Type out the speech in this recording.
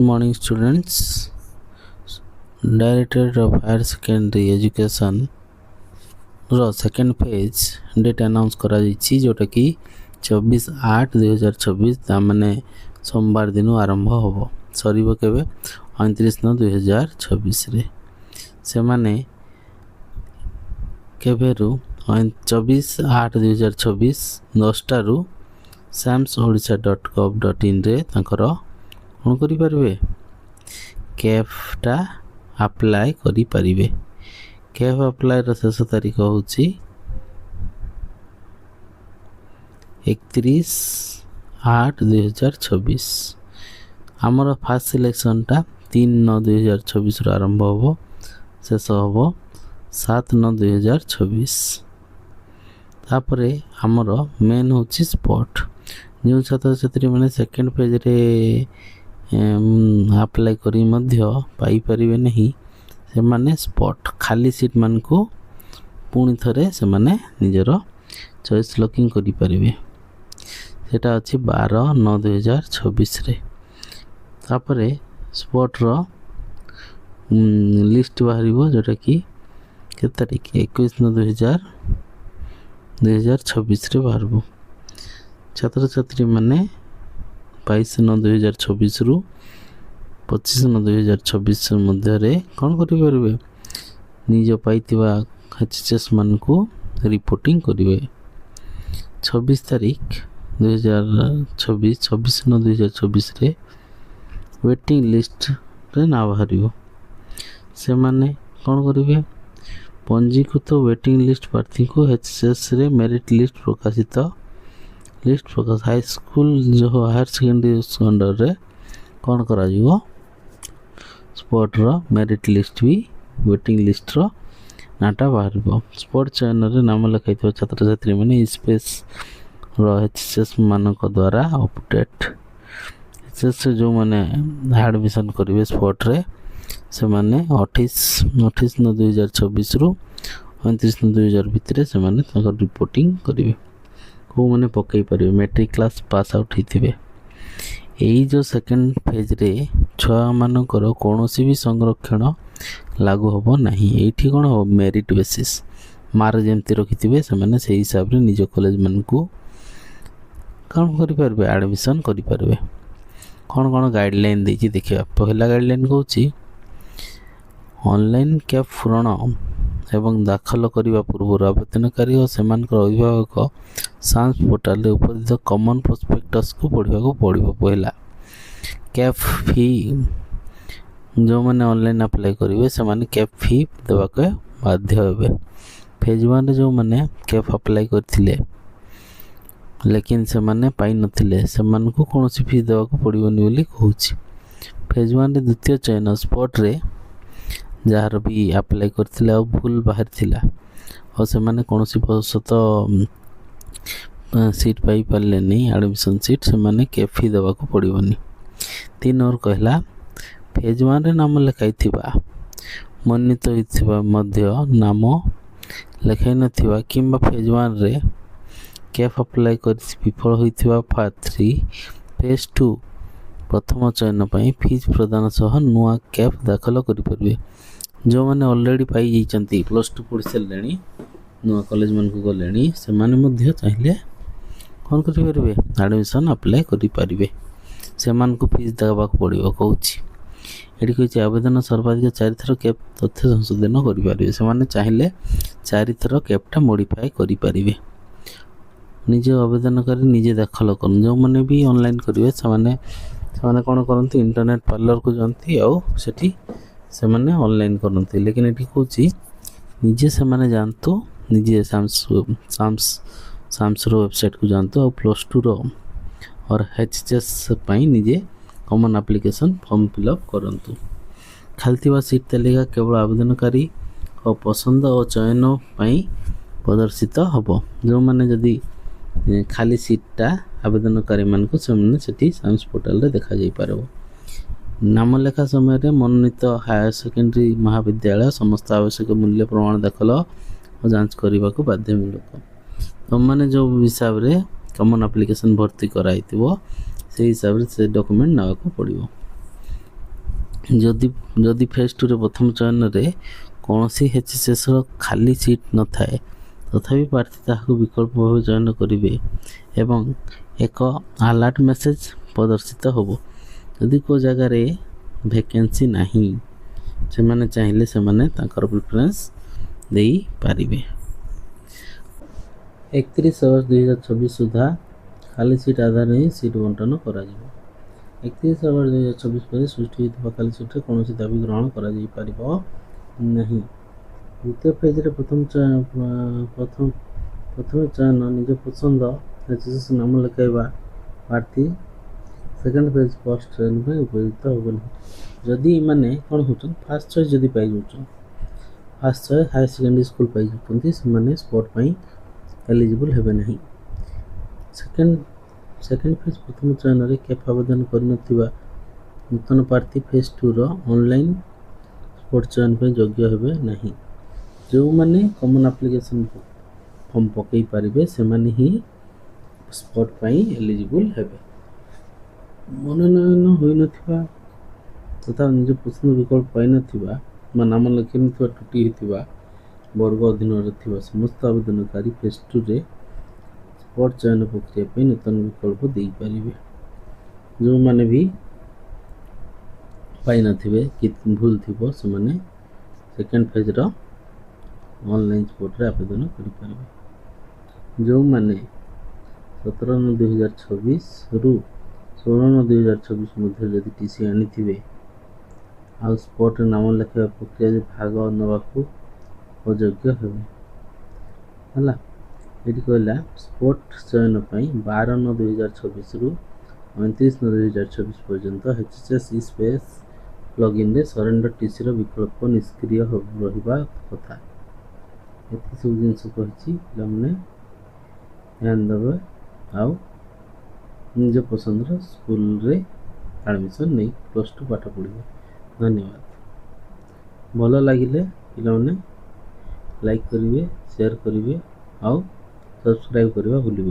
Good morning students. Directorate of Higher Secondary Education रो second phase date announce करा जाइछि जोटा कि 24/8/2026 तामाने सोमवार दिन आरंभ होबो सरीबो केबे 29/9/2026 रे से माने केबेरु 24/8/2026 10टा रु samsodisha.gov.in रे तांकर कौन करि परिबे कैफटा अप्लाई करि परिबे। कैफ अप्लाई रो शेष तारीख होछि 31/8/2026। हमर फास्ट सिलेक्शन टा 3/9/2026 रो आरंभ होबो शेष होबो 7/9/2026। तापरे हमर मेन होछि स्पॉट जो छात्र छात्री माने सेकंड पेज रे अप्लाई करी मध्य पाई परिबे नहीं से माने स्पॉट खाली सीट मान को पुणी थरे से माने निजर चॉइस लॉकिंग करी परिबे सेटा अछि 12/9/2026 रे। तापरे स्पॉट रो लिस्ट बाहरिबो जोटा कि के तारीख 21/9/2026 रे बाहरबो। छात्र छात्री माने 22/9/2026 रु 25/9/2026 मध्य रे कोन करि परबे निज पाइतिबा एचएसएस मान को रिपोर्टिंग करिवे। 26 तारीख 26/9/2026 रे वेटिंग लिस्ट रे ना बाहरियो से माने कोन करिवे पंजीकृत वेटिंग लिस्ट प्रार्थी को एचएसएस रे मेरिट लिस्ट प्रकाशित हाई स्कूल जो हायर सेकेंडरी अंडर रे कौन करा जीवो स्पॉट रो मेरिट लिस्ट भी वेटिंग लिस्ट रो नाटा बाहरबो। स्पॉट चयन रे नाम लिखाइतो छात्र छात्री माने स्पेस रो एचएसएस मानक द्वारा अपडेट एचएसएस जो माने एडमिशन करिवे स्पॉट रे से माने 28/9/2026 रु 29/9/2000 भितरे से माने ताकर रिपोर्टिंग करिवे को माने पकई परिवे मैट्रिक क्लास पास आउट हिथिबे। एई जो सेकंड फेज रे छुआ मानकर कोनोसी भी संरक्षण लागू होबो नाही। एठी कोन हो मेरिट बेसिस मार जेमति रखिथिबे से माने सेही हिसाब रे निज कॉलेज मन को काम करि परबे एडमिशन करि परबे। कोन गाइडलाइन देछि देखिबा। पहला गाइडलाइन कहूछि ऑनलाइन कैफ पूरण एवं दाखल करिबा पूर्व आवेदनकारी और सेमानकर अभिभावक सान्स पोर्टाल रे उपस्थित कॉमन प्रोस्पेक्टस को पढ़िबा को पड़िबो। पहला कैफ फी जो माने ऑनलाइन अप्लाई करिवे से माने कैफ फी देबा के बाध्य हेबे। फेज 1 रे जो माने कैफ अप्लाई करथिले लेकिन से माने पाई नथिले से मान को कोनोसी फी देबा को पड़िबोनी बोली कहूछि। फेज 1 रे द्वितीय चयन स्पॉट रे जार भी अप्लाई करथिले और भूल बाहर थिला और से माने कोनोसी बसत सीट पाई पाले नहीं एडमिशन सीट से माने कैफी देबा को पड़िबोनी। 3 और कहला फेज 1 रे नाम लिखाई थिबा मन्नित होइथिबा मध्य नाम लिखाई नथिबा किंबा फेज 1 रे कैफ अप्लाई कर विफल होइथिबा फेज 2 प्रथम चयन पई फीस प्रदान सह नुआ कैफ दाखल करि परबे। जो माने ऑलरेडी पाई जाइचंती प्लस 2 पढ़ि सलेनी नुआ कॉलेज मन को गलेनी से माने मध्य चाहिले कोन करि परबे एडमिशन अप्लाई करि परिबे। से मान को फीस देबा को पड़िबो कहूछि। एठी कहछि आवेदन सर्वाधिक 4 थर कैप तथ्य संशोधन करि परिबे। से माने चाहिले 4 थर कैपटा मॉडिफाई करि परिबे। निजे आवेदन करी निजे दाखल करन जो माने भी ऑनलाइन करिवे से माने कोन करंती इंटरनेट पार्लर को जानती आउ सेठी से माने ऑनलाइन करंती। लेकिन एठी कहछि निजे से माने जानतो निजे साम्स रो वेबसाइट को जानतो और प्लस 2 रो और एचएसएस पई निजे कॉमन एप्लीकेशन फॉर्म फिलअप करंतु। खालतीबा सीट तालिका केवल आवेदनकारी और पसंद और चयन पई प्रदर्शित हबो। जो माने जदी खाली सीटटा आवेदनकारी मान को सामने सेठी साइंस पोर्टल रे देखा जाई पारबो। नाम लेखा समय रे मनोनीत हायर सेकेंडरी महाविद्यालय समस्त आवश्यक मूल्य प्रमाण दाखल और जांच करबा को बाध्यमूलक। तो माने जो हिसाब रे कॉमन एप्लीकेशन भर्ती कराइतिबो से हिसाब से डॉक्यूमेंट ना को पड़िबो। ଯଦି ଯଦି ଫେଜ୍ 2ରେ ପ୍ରଥମ ଚୟନରେ କୌଣସି HSSର ଖାଲି ସିଟ୍ ନଥାଏ, ତଥାପି ପ୍ରାର୍ଥୀ ତାହାକୁ ବିକଳ୍ପ ଭାବେ ଚୟନ କରିବେ ଏବଂ ଏକ ଆଲର୍ଟ ମେସେଜ୍ ପ୍ରଦର୍ଶିତ ହେବ। ଯଦି କେଉଁ ଜାଗାରେ ଭ୍ୟାକେନ୍ସି ନାହିଁ, ସେମାନେ ଚାହିଁଲେ ସେମାନେ ତାଙ୍କର ପ୍ରିଫରେନ୍ସ ଦେଇପାରିବେ। 31/8/2024 ସୁଦ୍ଧା ଖାଲି ସିଟ୍ ଆଧାରରେ ହିଁ ସିଟ୍ ବଣ୍ଟନ କରାଯିବ। 31/8/2024 ପରେ ସୃଷ୍ଟି ହୋଇଥିବା ଖାଲି ସିଟ୍ରେ କୌଣସି ଦାବି ଗ୍ରହଣ କରାଯାଇପାରିବ ନାହିଁ। ଦ୍ୱିତୀୟ ଫେଜ୍ରେ ପ୍ରଥମେ ଚୟନ ନିଜ ପସନ୍ଦ HSS ନାମ ଲେଖାଇବା ପ୍ରାର୍ଥୀ ସେକେଣ୍ଡ ଫେଜ୍ ପୋଷ୍ଟ ଚୟନ ପାଇଁ ଉପଯୁକ୍ତ ହେବ ନାହିଁ। ଯଦି ଏମାନେ କ'ଣ ହେଉଛନ୍ତି, ଫାର୍ଷ୍ଟ ଚଏସ୍ ଯଦି ପାଇଯାଉଛନ୍ତି, first choice higher secondary school ପାଇଯାଉଛନ୍ତି, ସେମାନେ ସ୍ପଟ୍ ପାଇଁ ଏଲିଜିବୁଲ୍ ହେବେ ନାହିଁ। ସେକେଣ୍ଡ ଫେଜ୍ ପ୍ରଥମ ଚୟନରେ କେଫ୍ ଆବେଦନ କରିନଥିବା ନୂତନ ପ୍ରାର୍ଥୀ ଫେଜ୍ 2ର ଅନଲାଇନ୍ ସ୍ପଟ୍ ଚୟନ ପାଇଁ ଯୋଗ୍ୟ ହେବେ ନାହିଁ। ଯେଉଁମାନେ କମନ୍ ଆପ୍ଲିକେସନ୍ ଫର୍ମ ପକାଇ ପାରିବେ ସେମାନେ ହିଁ ସ୍ପଟ୍ ପାଇଁ ଏଲିଜିବୁଲ୍ ହେବେ। ମନୋନୟନ ହୋଇନଥିବା ତଥା ନିଜ ପସନ୍ଦ ବିକଳ୍ପ ପାଇନଥିବା ବା ନାମ ଲେଖିନଥିବା ତ୍ରୁଟି ହୋଇଥିବା ବର୍ଗ ଅଧୀନରେ ଥିବା ସମସ୍ତ ଆବେଦନକାରୀ ଫେଜ୍ 2ରେ ସ୍ପଟ୍ ଚୟନ ପ୍ରକ୍ରିୟା ପାଇଁ ନୂତନ ବିକଳ୍ପ ଦେଇପାରିବେ। ଯେଉଁମାନେ ବି ପାଇନଥିବେ କି ଭୁଲ ଥିବ, ସେମାନେ ସେକେଣ୍ଡ ଫେଜ୍ର ଅନଲାଇନ୍ ସ୍ପଟ୍ରେ ଆବେଦନ କରିପାରିବେ। ଯେଉଁମାନେ 17/9/2024ରୁ 16/9/2024 ମଧ୍ୟରେ ଯଦି TC ଆଣିଥିବେ ଆଉ ସ୍ପଟ୍ରେ ନାମ ଲେଖାଇବା ପ୍ରକ୍ରିୟାରେ ଭାଗ ନେବାକୁ ଅଯୋଗ୍ୟ ହେବେ। ହେଲା, ଏଠି କହିଲା ସ୍ପଟ୍ ଚୟନ ପାଇଁ 12/9/2024ରୁ 29/9/2024 ପର୍ଯ୍ୟନ୍ତ HSS ସ୍ପେସ୍ ପ୍ଲଗଇନ୍ରେ ସରେଣ୍ଡର TCର ବିକଳ୍ପ ନିଷ୍କ୍ରିୟ ରହିବା କଥା। ଏତିକି ସବୁ ଜିନିଷ କହିଛି, ପିଲାମାନେ ଧ୍ୟାନ ଦେବେ ଆଉ ନିଜ ପସନ୍ଦର ସ୍କୁଲରେ ଆଡ଼ମିସନ୍ ନେଇ +2 ପାଠ ପଢ଼ିବେ। ଧନ୍ୟବାଦ। ଭଲ ଲାଗିଲେ ପିଲାମାନେ ଲାଇକ୍ କରିବେ, ସେୟାର କରିବେ ଆଉ ସବସ୍କ୍ରାଇବ୍ କରିବା ଭୁଲିବେ।